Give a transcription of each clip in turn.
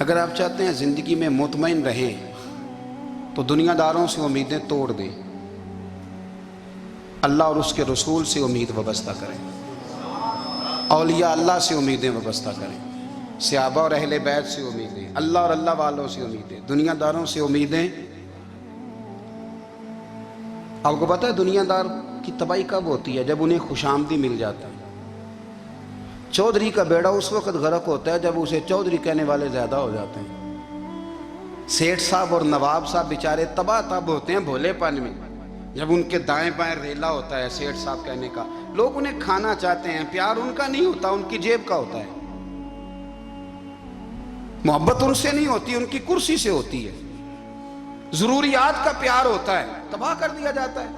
اگر آپ چاہتے ہیں زندگی میں مطمئن رہیں تو دنیا داروں سے امیدیں توڑ دیں، اللہ اور اس کے رسول سے امید وابستہ کریں، اولیاء اللہ سے امیدیں وابستہ کریں، صحابہ اور اہل بیت سے امیدیں، اللہ اور اللہ والوں سے امیدیں، دنیا داروں سے امیدیں۔ آپ کو پتہ ہے دنیا دار کی تباہی کب ہوتی ہے؟ جب انہیں خوش آمدی مل جاتا ہے۔ چودھری کا بیڑا اس وقت غرق ہوتا ہے جب اسے چودھری کہنے والے زیادہ ہو جاتے ہیں۔ سیٹھ صاحب اور نواب صاحب بیچارے تباہ تب ہوتے ہیں بھولے پن میں، جب ان کے دائیں بائیں ریلا ہوتا ہے سیٹھ صاحب کہنے کا، لوگ انہیں کھانا چاہتے ہیں، پیار ان کا نہیں ہوتا، ان کی جیب کا ہوتا ہے، محبت ان سے نہیں ہوتی، ان کی کرسی سے ہوتی ہے، ضروریات کا پیار ہوتا ہے، تباہ کر دیا جاتا ہے۔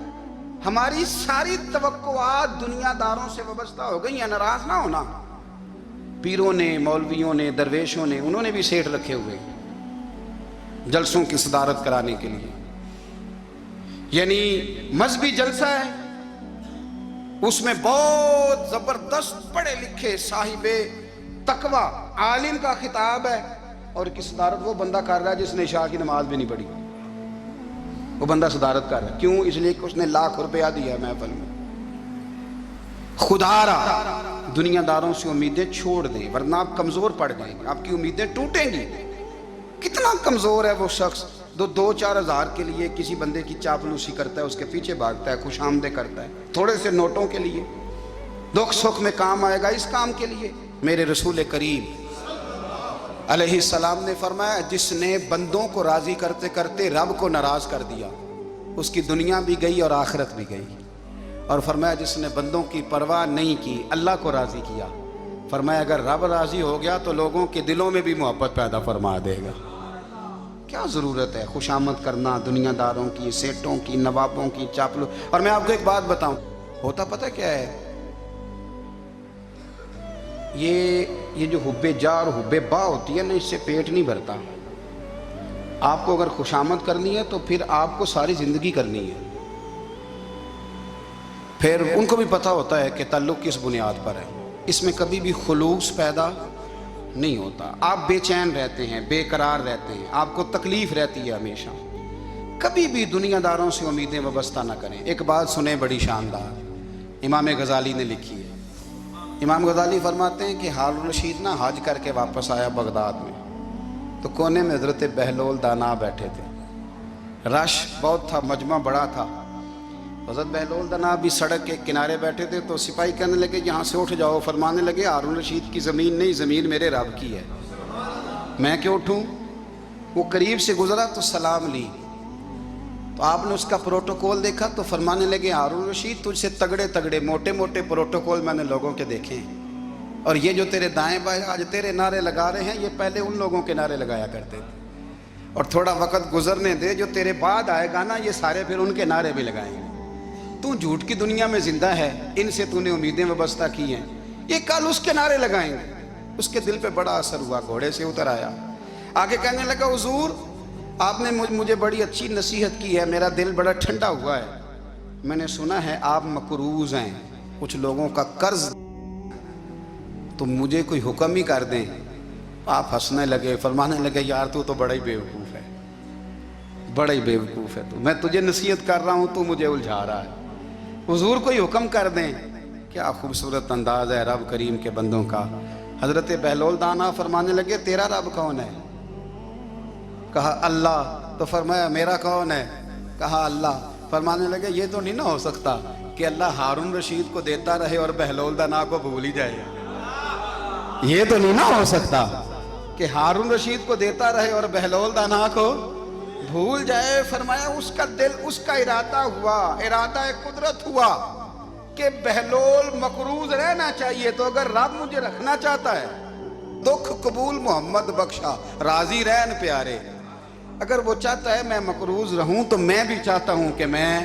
ہماری ساری توقعات دنیا داروں سے وابستہ ہو گئی ہیں۔ ناراض نہ ہونا، پیروں نے، مولویوں نے، درویشوں نے، انہوں نے بھی سیٹھ رکھے ہوئے جلسوں کی صدارت کرانے کے لیے، یعنی مذہبی جلسہ ہے، اس میں بہت زبردست پڑھے لکھے صاحب تقوی عالم کا خطاب ہے، اور کی صدارت وہ بندہ کر رہا ہے جس نے عشاء کی نماز بھی نہیں پڑھی، وہ بندہ صدارت کر رہا ہے۔ کیوں؟ اس لیے کہ اس نے لاکھ روپیہ دیا محفل میں۔ خدا را دنیا داروں سے امیدیں چھوڑ دیں ورنہ آپ کمزور پڑ جائیں گے، آپ کی امیدیں ٹوٹیں گی۔ کتنا کمزور ہے وہ شخص جو 2-4 ہزار کے لیے کسی بندے کی چاپلوسی کرتا ہے، اس کے پیچھے بھاگتا ہے، خوش آمدیں کرتا ہے تھوڑے سے نوٹوں کے لیے، دکھ سکھ میں کام آئے گا اس کام کے لیے۔ میرے رسول کریم علیہ السلام نے فرمایا جس نے بندوں کو راضی کرتے کرتے رب کو ناراض کر دیا اس کی دنیا بھی گئی اور آخرت بھی گئی، اور فرمایا جس نے بندوں کی پرواہ نہیں کی اللہ کو راضی کیا، فرمایا اگر رب راضی ہو گیا تو لوگوں کے دلوں میں بھی محبت پیدا فرما دے گا۔ کیا ضرورت ہے خوش آمد کرنا دنیا داروں کی، سیٹوں کی، نوابوں کی، چاپلو۔ اور میں آپ کو ایک بات بتاؤں، ہوتا پتہ کیا ہے؟ یہ جو حب جا اور حب با ہوتی ہے نا، اس سے پیٹ نہیں بھرتا۔ آپ کو اگر خوش آمد کرنی ہے تو پھر آپ کو ساری زندگی کرنی ہے۔ پھر ان کو بھی پتہ ہوتا ہے کہ تعلق کس بنیاد پر ہے، اس میں کبھی بھی خلوص پیدا نہیں ہوتا۔ آپ بے چین رہتے ہیں، بے قرار رہتے ہیں، آپ کو تکلیف رہتی ہے ہمیشہ۔ کبھی بھی دنیا داروں سے امیدیں وابستہ نہ کریں۔ ایک بات سنیں بڑی شاندار، امام غزالی نے لکھی ہے۔ امام غزالی فرماتے ہیں کہ ہارون الرشید نہ حج کر کے واپس آیا بغداد میں، تو کونے میں حضرت بہلول دانا بیٹھے تھے، رش بہت تھا، مجمع بڑا تھا۔ حضرت بہلول دانا بھی سڑک کے کنارے بیٹھے تھے، تو سپاہی کہنے لگے یہاں سے اٹھ جاؤ، فرمانے لگے ہارون رشید کی زمین نہیں، زمین میرے رب کی ہے، میں کیوں اٹھوں؟ وہ قریب سے گزرا تو سلام لی، تو آپ نے اس کا پروٹوکول دیکھا تو فرمانے لگے ہارون رشید تجھ سے تگڑے تگڑے موٹے موٹے پروٹوکول میں نے لوگوں کے دیکھے ہیں، اور یہ جو تیرے دائیں بائیں آج تیرے نعرے لگا رہے ہیں یہ پہلے ان لوگوں کے نعرے لگایا کرتے تھے، اور تھوڑا وقت گزرنے دے، جو تیرے بعد آئے گا نا یہ سارے پھر ان کے نعرے بھی لگائیں گے۔ تو جھوٹ کی دنیا میں زندہ ہے، ان سے تو نے امیدیں وابستہ کی ہیں، یہ کل اس کے نعرے لگائیں گے۔ اس کے دل پہ بڑا اثر ہوا، گھوڑے سے اتر آیا، آگے کہنے لگا حضور آپ نے مجھے بڑی اچھی نصیحت کی ہے، میرا دل بڑا ٹھنڈا ہوا ہے، میں نے سنا ہے آپ مقروض ہیں، کچھ لوگوں کا قرض، تو مجھے کوئی حکم ہی کر دیں۔ آپ ہنسنے لگے، فرمانے لگے یار تو بڑا ہی بیوقوف ہے، بڑا ہی بیوقوف ہے تو، میں تجھے نصیحت کر رہا ہوں تو مجھے الجھا رہا ہے، حضور کوئی حکم کر دیں۔ کیا خوبصورت انداز ہے رب کریم کے بندوں کا۔ حضرت بہلول دانا فرمانے لگے تیرا رب کون ہے؟ کہا اللہ، تو فرمایا میرا کون ہے؟ کہا اللہ۔ فرمانے لگے یہ تو نہیں نہ ہو سکتا کہ اللہ ہارون رشید کو دیتا رہے اور بہلول دانا کو بھول ہی جائے، یہ تو نہیں نہ ہو سکتا کہ ہارون رشید کو دیتا رہے اور بہلول دانا کو بھول جائے۔ فرمایا اس کا دل، اس کا ارادہ ہوا، ارادہ قدرت ہوا کہ بہلول مقروض رہنا چاہیے، تو اگر رب مجھے رکھنا چاہتا ہے، دکھ قبول محمد بخشا راضی رہن پیارے، اگر وہ چاہتا ہے میں مقروض رہوں تو میں بھی چاہتا ہوں کہ میں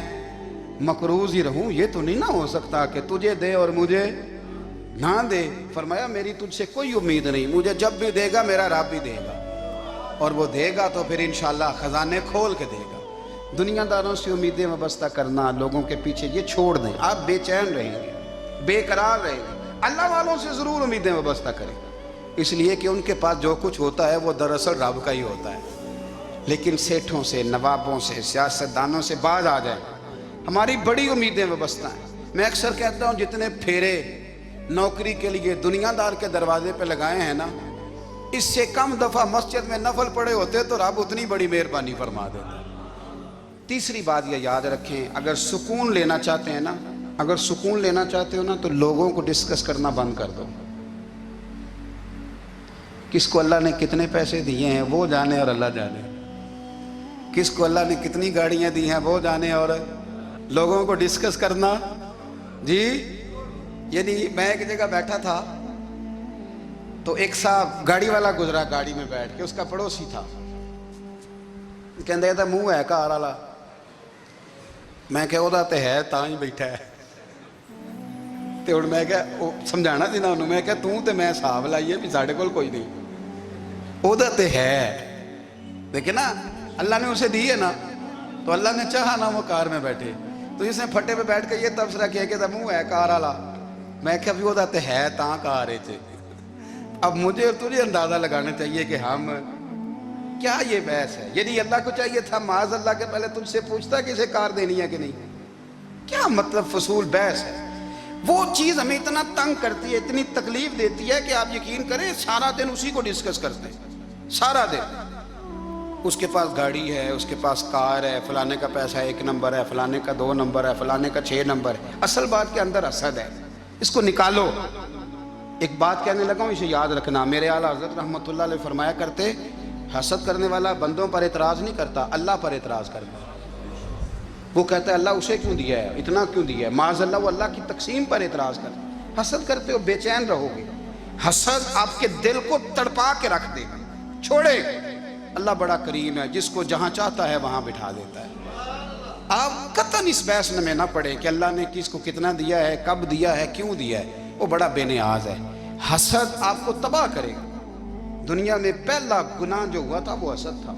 مقروض ہی رہوں، یہ تو نہیں نہ ہو سکتا کہ تجھے دے اور مجھے نہ دے۔ فرمایا میری تجھ سے کوئی امید نہیں، مجھے جب بھی دے گا میرا رب بھی دے گا، اور وہ دے گا تو پھر انشاءاللہ خزانے کھول کے دے گا۔ دنیا داروں سے امیدیں وابستہ کرنا، لوگوں کے پیچھے، یہ چھوڑ دیں، آپ بے چین رہیں گے، بے قرار رہیں گے۔ اللہ والوں سے ضرور امیدیں وابستہ کریں، اس لیے کہ ان کے پاس جو کچھ ہوتا ہے وہ دراصل رب کا ہی ہوتا ہے. لیکن سیٹھوں سے، نوابوں سے، سیاستدانوں سے باز آ جائیں. ہماری بڑی امیدیں وابستہ ہیں. میں اکثر کہتا ہوں جتنے پھیرے نوکری کے لیے دنیا دار کے دروازے پہ لگائے ہیں نا، اس سے کم دفعہ مسجد میں نفل پڑے ہوتے تو رب اتنی بڑی مہربانی فرما دیتا. تیسری بات یہ یاد رکھیں، اگر سکون لینا چاہتے ہیں نا، اگر سکون لینا چاہتے ہو نا تو لوگوں کو ڈسکس کرنا بند کر دو. کس کو اللہ نے کتنے پیسے دیے ہیں وہ جانے اور اللہ جانے، کس کو اللہ نے کتنی گاڑیاں دی ہیں وہ جانے، اور لوگوں کو ڈسکس کرنا. جی یعنی میں ایک جگہ بیٹھا تھا تو ایک صاحب گاڑی والا گزرا، گاڑی میں بیٹھ کے، اس کا پڑوسی تھا، کہندے تھا منہ ہے کار والا. میں کہ وہ تے ہے تاں ہی بیٹھا ہے. تے ہن میں کہ سمجھانا سی نا انہوں، میں کہ توں تے میں حساب لائیے بھی ساڈے کول کوئی نہیں، وہ تے ہے. دیکھیں نا اللہ نے اسے دی ہے نا، تو اللہ نے چاہا نا وہ کار میں بیٹھے، تو اس نے پھٹے پہ بیٹھ کے یہ تبصرہ کیا کہ منہ ہے کار والا. میں کہ ابھی وہ تے ہے تاں کار ہے. اب مجھے اور تجھے اندازہ لگانا چاہیے کہ ہم کیا یہ بحث ہے. یعنی اللہ کو چاہیے تھا معاذ اللہ کے پہلے تجھ سے پوچھتا کہ اسے کار دینی ہے کہ نہیں. کیا مطلب فضول بحث ہے. وہ چیز ہمیں اتنا تنگ کرتی ہے، اتنی تکلیف دیتی ہے کہ آپ یقین کریں سارا دن اسی کو ڈسکس کرتے ہیں. سارا دن اس کے پاس گاڑی ہے، اس کے پاس کار ہے، فلانے کا پیسہ 1 نمبر ہے، فلانے کا 2 نمبر ہے، فلانے کا 6 نمبر ہے. اصل بات کے اندر حسد ہے، اس کو نکالو. ایک بات کہنے لگا ہوں، اسے یاد رکھنا. میرے اعلیٰ حضرت رحمۃ اللہ علیہ فرمایا کرتے، حسد کرنے والا بندوں پر اعتراض نہیں کرتا، اللہ پر اعتراض کرتا. وہ کہتا ہے اللہ اسے کیوں دیا ہے، اتنا کیوں دیا ہے، معاذ اللہ وہ اللہ کی تقسیم پر اعتراض کرتا. حسد کرتے ہو بے چین رہو گے. حسد آپ کے دل کو تڑپا کے رکھ دے گا. چھوڑے، اللہ بڑا کریم ہے، جس کو جہاں چاہتا ہے وہاں بٹھا دیتا ہے. آپ قطعاً اس بحث میں نہ پڑیں کہ اللہ نے کس کو کتنا دیا ہے، کب دیا ہے، کیوں دیا ہے. وہ بڑا بے نیاز ہے. حسد آپ کو تباہ کرے گا. دنیا میں پہلا گناہ جو ہوا تھا وہ حسد تھا.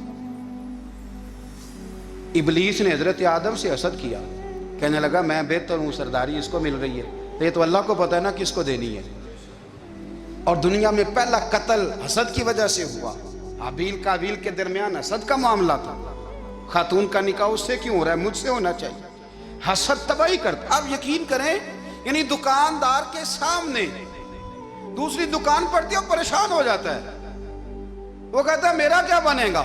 ابلیس نے حضرت آدم سے حسد کیا، کہنے لگا میں بہتر ہوں، سرداری اس کو مل رہی ہے، یہ تو اللہ کو پتہ ہے نا کس کو دینی ہے. اور دنیا میں پہلا قتل حسد کی وجہ سے ہوا. حابیل قابیل کے درمیان حسد کا معاملہ تھا. خاتون کا نکاح اس سے کیوں ہو رہا ہے، مجھ سے ہونا چاہیے. حسد تباہی کرتا. آپ یقین کریں، یعنی دکاندار کے سامنے دوسری دکان پڑتی ہے اور پریشان ہو جاتا ہے. وہ کہتا ہے میرا کیا بنے گا،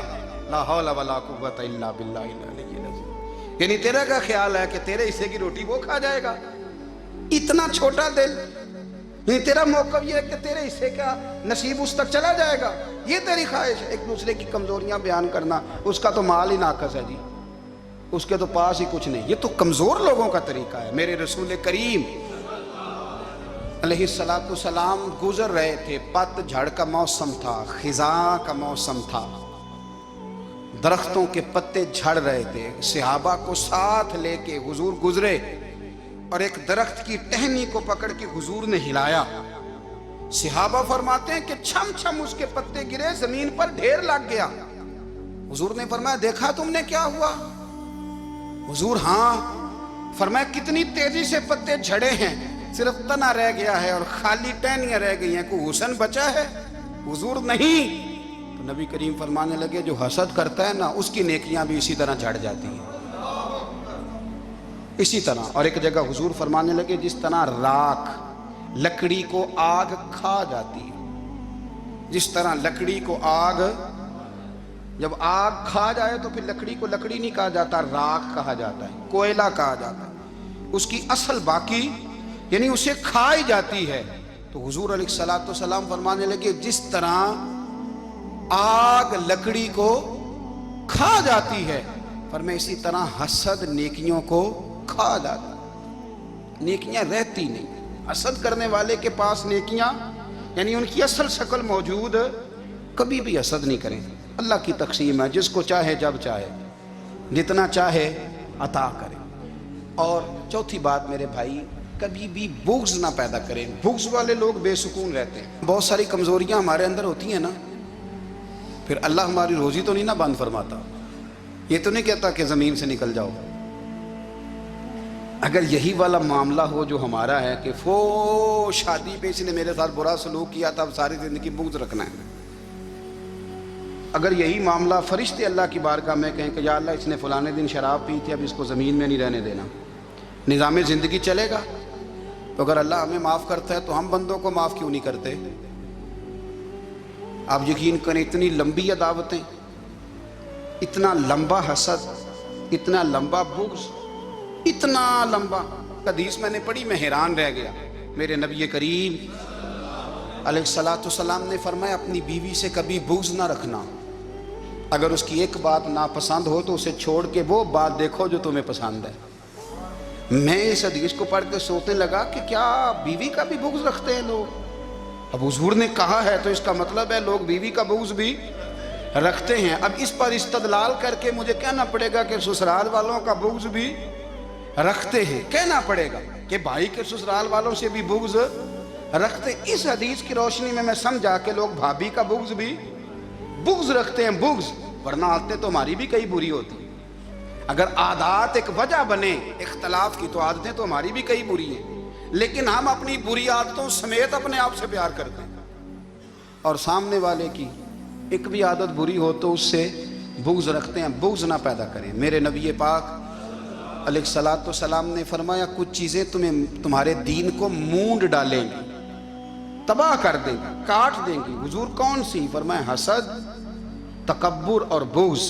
لا حول ولا قوت الا باللہ العلی العظیم. یعنی تیرا کا خیال ہے کہ تیرے حصے کی روٹی وہ کھا جائے گا. اتنا چھوٹا دل. یعنی تیرا موقف یہ ہے کہ تیرے حصے کا نصیب اس تک چلا جائے گا، یہ تیری خواہش ہے. ایک دوسرے کی کمزوریاں بیان کرنا، اس کا تو مال ہی ناقص ہے جی، اس کے تو پاس ہی کچھ نہیں. یہ تو کمزور لوگوں کا طریقہ ہے. میرے رسول کریم علیہ السلام گزر رہے تھے، پت جھڑ کا موسم تھا، خزاں کا موسم تھا، درختوں کے پتے جھڑ رہے تھے. صحابہ کو ساتھ لے کے حضور گزرے اور ایک درخت کی ٹہنی کو پکڑ کے حضور نے ہلایا. صحابہ فرماتے ہیں کہ چھم چھم اس کے پتے گرے، زمین پر ڈھیر لگ گیا. حضور نے فرمایا دیکھا تم نے کیا ہوا؟ حضور ہاں. فرمایا کتنی تیزی سے پتے جھڑے ہیں، صرف تنا رہ گیا ہے اور خالی ٹہنیاں رہ گئی ہیں، کوئی حسن بچا ہے؟ حضور نہیں. تو نبی کریم فرمانے لگے جو حسد کرتا ہے نا اس کی نیکیاں بھی اسی طرح جھڑ جاتی ہیں، اسی طرح. اور ایک جگہ حضور فرمانے لگے جس طرح راکھ لکڑی کو آگ کھا جاتی ہے، جس طرح لکڑی کو آگ، جب آگ کھا جائے تو پھر لکڑی کو لکڑی نہیں کہا جاتا، راکھ کہا جاتا ہے، کوئلہ کہا جاتا ہے. اس کی اصل باقی یعنی اسے کھائی جاتی ہے. تو حضور علیہ السلام فرمانے لگے جس طرح آگ لکڑی کو کھا جاتی ہے، فرمایا اسی طرح حسد نیکیوں کو کھا جاتا ہے، نیکیاں رہتی نہیں. حسد کرنے والے کے پاس نیکیاں یعنی ان کی اصل شکل موجود، کبھی بھی حسد نہیں کریں. اللہ کی تقسیم ہے، جس کو چاہے جب چاہے جتنا چاہے عطا کرے. اور چوتھی بات میرے بھائی، کبھی بھی بغض نہ پیدا کریں. بغض والے لوگ بے سکون رہتے ہیں. بہت ساری کمزوریاں ہمارے اندر ہوتی ہیں نا، پھر اللہ ہماری روزی تو نہیں نہ بند فرماتا. یہ تو نہیں کہتا کہ زمین سے نکل جاؤ، اگر یہی والا معاملہ ہو جو ہمارا ہے کہ فو شادی پہ اس نے میرے ساتھ برا سلوک کیا تھا اب ساری زندگی بغض رکھنا ہے، اگر یہی معاملہ فرشتے اللہ کی بارگاہ میں کہیں کہ یا اللہ اس نے فلانے دن شراب پی تھی اب اس کو زمین میں نہیں رہنے دینا، نظام زندگی چلے گا؟ تو اگر اللہ ہمیں معاف کرتا ہے تو ہم بندوں کو معاف کیوں نہیں کرتے؟ آپ یقین کریں اتنی لمبی عداوتیں، اتنا لمبا حسد، اتنا لمبا بغض، اتنا لمبا حدیث میں نے پڑھی میں حیران رہ گیا۔ میرے نبی کریم علیہ الصلاۃ والسلام نے فرمایا اپنی بیوی سے کبھی بغض نہ رکھنا، اگر اس کی ایک بات ناپسند ہو تو اسے چھوڑ کے وہ بات دیکھو جو تمہیں پسند ہے۔ میں اس حدیث کو پڑھ کے سوچنے لگا کہ کیا بیوی کا بھی بغض رکھتے ہیں لوگ؟ اب حضور نے کہا ہے تو اس کا مطلب ہے لوگ بیوی کا بغض بھی رکھتے ہیں۔ اب اس پر استدلال کر کے مجھے کہنا پڑے گا کہ سسرال والوں کا بغض بھی رکھتے ہیں، کہنا پڑے گا کہ بھائی کے سسرال والوں سے بھی بغض رکھتے۔ اس حدیث کی روشنی میں سمجھا کہ لوگ بھابھی کا بغض بھی بغض رکھتے ہیں، بغض، ورنہ عادتیں تو ہماری بھی کئی بری ہوتی ہیں۔ اگر عادات ایک وجہ بنے اختلاف کی تو عادتیں تو ہماری بھی کئی بری ہیں، لیکن ہم اپنی بری عادتوں سمیت اپنے آپ سے پیار کرتے ہیں، اور سامنے والے کی ایک بھی عادت بری ہو تو اس سے بغض رکھتے ہیں۔ بغض نہ پیدا کریں۔ میرے نبی پاک علیہ الصلاۃ والسلام نے فرمایا کچھ چیزیں تمہارے دین کو مونڈ ڈالیں گی، تباہ کر دیں گی، کاٹ دیں گی۔ حضور کون سی؟ فرمایا حسد، تکبر اور بغض،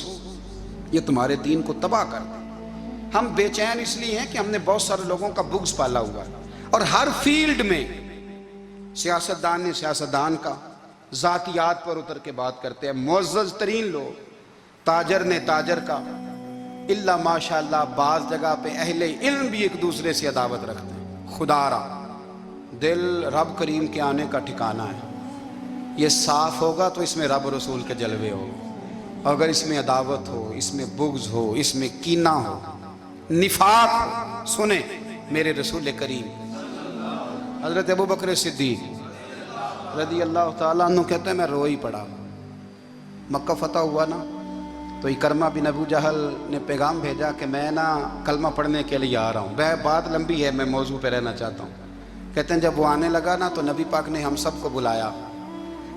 یہ تمہارے دین کو تباہ کر دیں۔ ہم بے چین اس لیے ہیں کہ ہم نے بہت سارے لوگوں کا بغض پالا ہوا ہے، اور ہر فیلڈ میں سیاستدان نے سیاستدان کا، ذاتیات پر اتر کے بات کرتے ہیں، معزز ترین لوگ، تاجر نے تاجر کا، الا ماشاءاللہ بعض جگہ پہ اہل علم بھی ایک دوسرے سے عداوت رکھتے ہیں۔ خدا را دل رب کریم کے آنے کا ٹھکانہ ہے، یہ صاف ہوگا تو اس میں رب رسول کے جلوے ہو، اگر اس میں عداوت ہو، اس میں بغض ہو، اس میں کینہ ہو، نفاق ہو۔ سنیں میرے رسول کریم حضرت ابو بکر صدیق رضی اللہ تعالیٰ عنہ کہتے ہیں میں رو ہی پڑا۔ مکہ فتح ہوا نا تو اکرمہ بن ابو جہل نے پیغام بھیجا کہ میں نا کلمہ پڑھنے کے لیے آ رہا ہوں۔ بات لمبی ہے، میں موضوع پہ رہنا چاہتا ہوں۔ کہتے ہیں جب وہ آنے لگا نا تو نبی پاک نے ہم سب کو بلایا،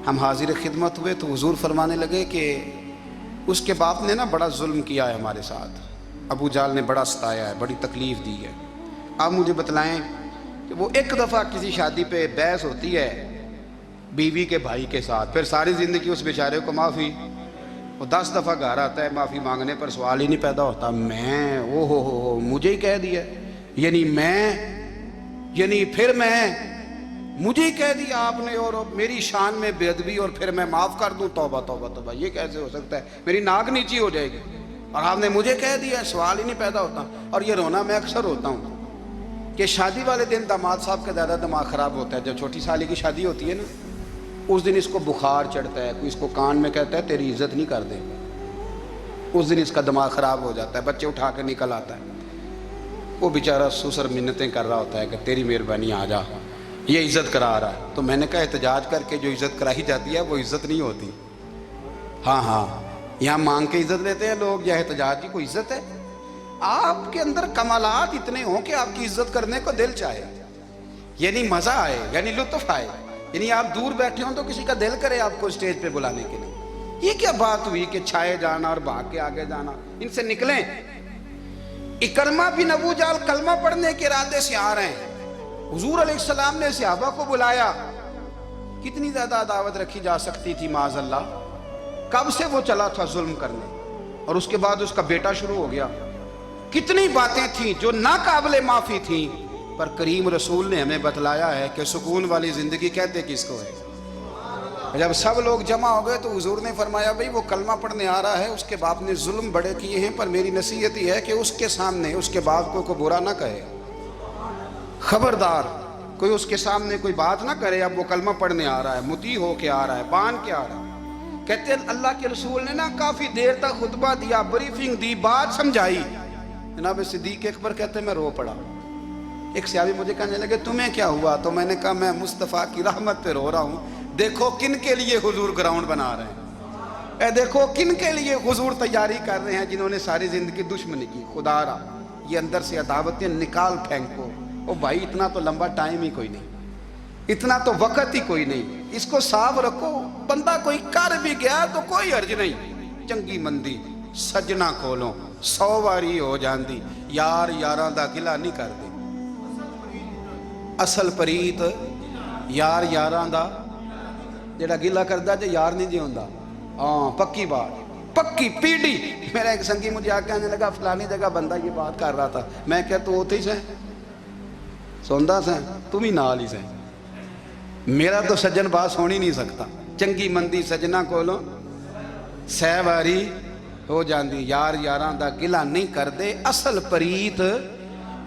ہم حاضر خدمت ہوئے تو حضور فرمانے لگے کہ اس کے باپ نے نا بڑا ظلم کیا ہے ہمارے ساتھ، ابو جہل نے بڑا ستایا ہے، بڑی تکلیف دی ہے۔ آپ مجھے بتلائیں کہ وہ ایک دفعہ کسی شادی پہ بحث ہوتی ہے بیوی کے بھائی کے ساتھ، پھر ساری زندگی اس بیچارے کو معافی، وہ 10 دفعہ گھر آتا ہے معافی مانگنے پر سوال ہی نہیں پیدا ہوتا، میں او ہو مجھے ہی کہہ دیا، یعنی پھر مجھے ہی کہہ دیا آپ نے، اور میری شان میں بے ادبی، اور پھر میں معاف کر دوں؟ توبہ توبہ توبہ، یہ کیسے ہو سکتا ہے؟ میری ناک نیچی ہو جائے گی، اور آپ نے مجھے کہہ دیا، سوال ہی نہیں پیدا ہوتا۔ اور یہ رونا میں اکثر ہوتا ہوں کہ شادی والے دن داماد صاحب کا زیادہ دماغ خراب ہوتا ہے۔ جب چھوٹی سالی کی شادی ہوتی ہے نا اس دن اس کو بخار چڑھتا ہے، کوئی اس کو کان میں کہتا ہے تیری عزت نہیں کر دے، اس دن اس کا دماغ خراب ہو جاتا ہے، بچے اٹھا کے نکل آتا ہے، وہ بیچارہ سسر منتیں کر رہا ہوتا ہے کہ تیری مہربانی آ جا، یہ عزت کرا رہا ہے۔ تو میں نے کہا احتجاج کر کے جو عزت کرائی جاتی ہے وہ عزت نہیں ہوتی۔ ہاں یہاں مانگ کے عزت لیتے ہیں لوگ، یا احتجاج کی کوئی عزت ہے؟ آپ کے اندر کمالات اتنے ہوں کہ آپ کی عزت کرنے کو دل چاہے، یعنی مزہ آئے، یعنی لطف آئے، یعنی آپ دور بیٹھے ہوں تو کسی کا دل کرے آپ کو اسٹیج پہ بلانے کے لیے۔ یہ کیا بات ہوئی کہ چھائے جانا اور بھاگ کے آگے جانا؟ ان سے نکلیں۔ اکرمہ بن ابو جہل کلمہ پڑھنے کے ارادے سے آ رہے ہیں، حضور علیہ السلام نے صحابہ کو بلایا، کتنی زیادہ عداوت رکھی جا سکتی تھی معاذ اللہ؟ کب سے وہ چلا تھا ظلم کرنے، اور اس کے بعد اس کا بیٹا شروع ہو گیا، کتنی باتیں تھیں جو ناقابل معافی تھیں، پر کریم رسول نے ہمیں بتلایا ہے کہ سکون والی زندگی کہتے کس کو ہے۔ جب سب لوگ جمع ہو گئے تو حضور نے فرمایا بھئی وہ کلمہ پڑھنے آ رہا ہے، اس کے باپ نے ظلم بڑے کیے ہیں، پر میری نصیحت یہ ہے کہ اس کے سامنے اس کے باپ کو برا نہ کہے، خبردار کوئی اس کے سامنے کوئی بات نہ کرے۔ اب وہ کلمہ پڑھنے آ رہا ہے، مطیع ہو کے آ رہا ہے، بان کے آ رہا ہے۔ کہتے ہیں اللہ کے رسول نے نا کافی دیر تک خطبہ دیا، بریفنگ دی، بات سمجھائی۔ جناب صدیق اکبر کہتے ہیں میں رو پڑا۔ ایک صحابی مجھے کہنے لگے تمہیں کیا ہوا؟ تو میں نے کہا میں مصطفیٰ کی رحمت پہ رو رہا ہوں، دیکھو کن کے لیے حضور گراؤنڈ بنا رہے ہیں، اے دیکھو کن کے لیے حضور تیاری کر رہے ہیں، جنہوں نے ساری زندگی دشمنی کی۔ خدا را یہ اندر سے عداوتیں نکال پھینکو. او بھائی اتنا تو لمبا ٹائم ہی کوئی نہیں, اتنا تو وقت ہی کوئی نہیں, اس کو صاف رکھو. بندہ کوئی کر بھی گیا تو کوئی حرج نہیں. چنگی مندی سجنا کولوں 100 واری ہو جاندی, یار یاراں دا گلا نہیں کر دے. اصل پریت یار یاراں دا جڑا گلا کردا جے یار نہیں جے ہوندا. ہاں پکی بات, پکی پیڑی. میرا ایک سنگی مجھے آ کے آنے لگا فلانی جگہ بندہ یہ بات کر رہا تھا. میں کہ تو ہوتے ہی سے سوندا سے تم ہی نال ہی سے. میرا تو سجن باس ہو ہی نہیں سکتا. چنگی مندی سجنا کولوں 100 واری ہو جاندی, یار یاراں دا گلا نہیں کر دے. اصل پریت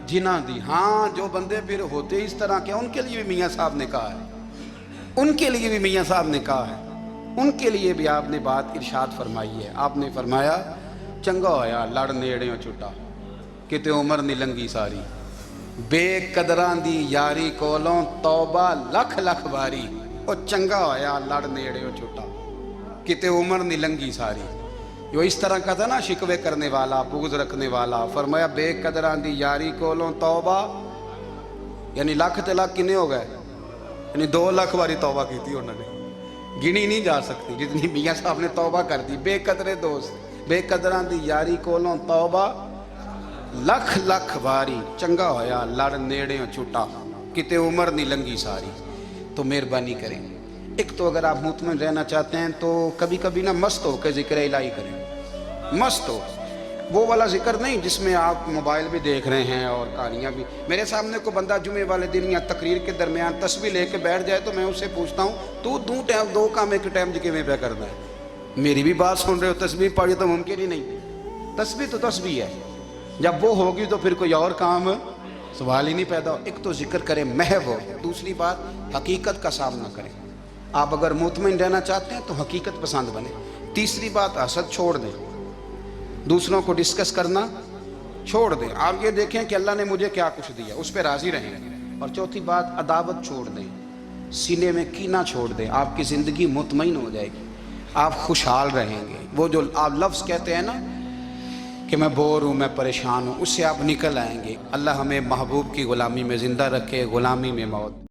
جنہاں دی. ہاں جو بندے پھر ہوتے اس طرح کے ان کے لیے بھی میاں صاحب نے کہا ہے, ان کے لیے بھی میاں صاحب نے کہا ہے, ان کے لیے بھی آپ نے بات ارشاد فرمائی ہے. آپ نے فرمایا چنگا ہویا لڑ نیڑیوں چھٹا کتے عمر نہیں لنگی ساری. بے قدراں دی یاری کولوں توبہ لکھ لکھ باری. او چنگا ہویا لڑ نیڑیوں چھٹا کتے عمر نہیں لنگی ساری. جو اس طرح کا تھا نا شکوے کرنے والا, بغض رکھنے والا, فرمایا بے قدراں دی یاری کولوں توبہ, یعنی لاکھ تے لاکھ کنے ہو گئے, یعنی 2 لاکھ باری توبہ کی تھی انہوں نے, گنی نہیں جا سکتی جتنی میاں صاحب نے توبہ کر دی. بے قدرے دوست, بے قدراں دی یاری کولوں توبہ لکھ لکھ باری. چنگا ہویا لڑ نیڑیوں چھٹا کتے عمر نہیں لنگی ساری. تو مہربانی کریں, ایک تو اگر آپ مطمئن رہنا چاہتے ہیں تو کبھی کبھی نا مست ہو کے ذکر الہی کریں. مست ہو, وہ والا ذکر نہیں جس میں آپ موبائل بھی دیکھ رہے ہیں اور کہانیاں بھی. میرے سامنے کو بندہ جمعے والے دن یا تقریر کے درمیان تسبیح لے کے بیٹھ جائے تو میں اس سے پوچھتا ہوں تو دو کام ایک ٹائم جی میں پہ کرنا ہے. میری بھی بات سن رہے ہو, تسبیح پڑھی تو ممکن ہی نہیں. تسبیح تو تسبیح ہے, جب وہ ہوگی تو پھر کوئی اور کام سوال ہی نہیں پیدا ہو. ایک تو ذکر کریں محو ہو, دوسری بات حقیقت کا سامنا کریں. آپ اگر مطمئن رہنا چاہتے ہیں تو حقیقت پسند بنیں. تیسری بات حسد چھوڑ دیں, دوسروں کو ڈسکس کرنا چھوڑ دیں. آپ یہ دیکھیں کہ اللہ نے مجھے کیا کچھ دیا, اس پہ راضی رہیں. اور چوتھی بات عداوت چھوڑ دیں, سینے میں کینہ چھوڑ دیں. آپ کی زندگی مطمئن ہو جائے گی, آپ خوشحال رہیں گے. وہ جو آپ لفظ کہتے ہیں نا کہ میں بور ہوں, میں پریشان ہوں, اس سے آپ نکل آئیں گے. اللہ ہمیں محبوب کی غلامی میں زندہ رکھے, غلامی میں موت.